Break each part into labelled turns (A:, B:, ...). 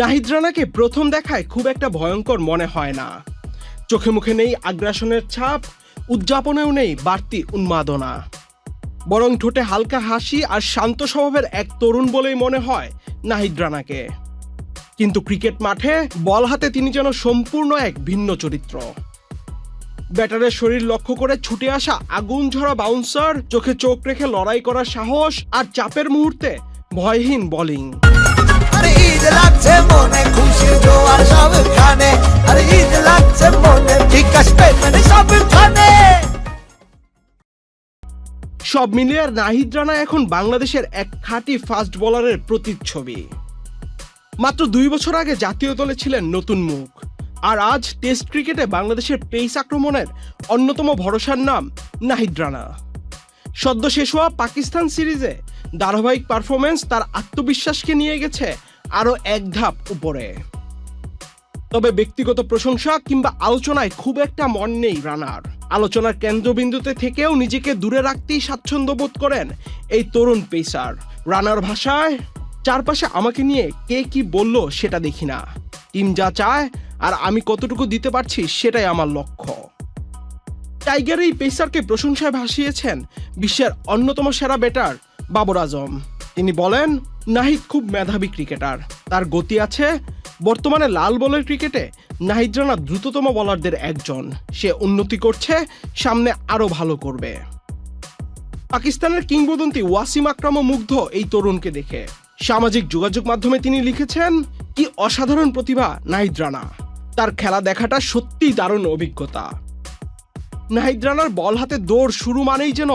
A: নাহিদ রানাকে প্রথম দেখায় খুব একটা ভয়ঙ্কর মনে হয় না। চোখে মুখে নেই আগ্রাসনের ছাপ, উদযাপনেও নেই বাড়তি উন্মাদনা, বরং ঠোঁটে হালকা হাসি আর শান্ত স্বভাবের এক তরুণ বলেই মনে হয় নাহিদ রানাকে। কিন্তু ক্রিকেট মাঠে বল হাতে তিনি যেন সম্পূর্ণ এক ভিন্ন চরিত্র। ব্যাটারের শরীর লক্ষ্য করে ছুটে আসা আগুন ঝরা বাউন্সার, চোখে চোখ রেখে লড়াই করার সাহস, আর চাপের মুহূর্তে ভয়হীন বোলিং। সব মিলিয়ে নাহিদ রানা এখন বাংলাদেশের এক খাঁটি ফাস্ট বোলারের প্রতিচ্ছবি। মাত্র 2 বছর আগে জাতীয় দলে ছিলেন নতুন মুখ, আর আজ টেস্ট ক্রিকেটে বাংলাদেশের পেস আক্রমণের অন্যতম ভরসার নাম নাহিদ রানা। সদ্য শেষ হওয়া পাকিস্তান সিরিজে ধারাবাহিক পারফরমেন্স তার আত্মবিশ্বাসকে নিয়ে গেছে আরও এক ধাপ উপরে। তবে ব্যক্তিগত প্রশংসা কিংবা আলোচনায় খুব একটা মন নেই রানার। আলোচনার কেন্দ্রবিন্দুতে থেকেও নিজেকে দূরে রাখতেই স্বাচ্ছন্দ্য বোধ করেন এই তরুণ পেসার। রানার ভাষায়, চারপাশে আমাকে নিয়ে কে কি বলল সেটা দেখি না, টিম যা চায় আর আমি কতটুকু দিতে পারছি সেটাই আমার লক্ষ্য। টাইগার এই পেসারকে প্রশংসায় ভাসিয়েছেন বিশ্বের অন্যতম সেরা ব্যাটার বাবর আজম। তিনি বলেন, নাহিদ খুব মেধাবী ক্রিকেটার, তার গতি আছে। বর্তমানে লাল বলের ক্রিকেটে নাহিদ রানা দ্রুততম বোলারদের একজন। সে উন্নতি করছে, সামনে আরো ভালো করবে। পাকিস্তানের কিংবদন্তি ওয়াসিম আকরামও মুগ্ধ এই তরুণকে দেখে। সামাজিক যোগাযোগ মাধ্যমে তিনি লিখেছেন, কি অসাধারণ প্রতিভা নাহিদ রানা, তার খেলা দেখাটা সত্যিই দারুণ অভিজ্ঞতা। নাহিদ রানার বল হাতে দৌড় শুরু মানেই যেন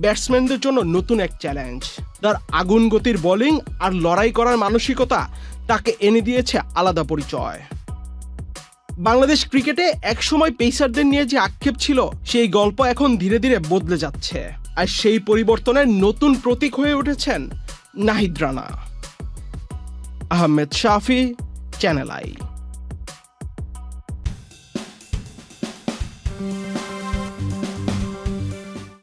A: ব্যাটসম্যানদের জন্য নতুন এক চ্যালেঞ্জ। তার আগুন গতির বোলিং আর লড়াই করার মানসিকতা তাকে এনে দিয়েছে আলাদা পরিচয়। বাংলাদেশ ক্রিকেটে একসময় পেসারদের নিয়ে যে আক্ষেপ ছিল, সেই গল্প এখন ধীরে ধীরে বদলে যাচ্ছে, আর সেই পরিবর্তনের নতুন প্রতীক হয়ে উঠেছেন নাহিদ রানা। আহমেদ শাফি, চ্যানেল আই।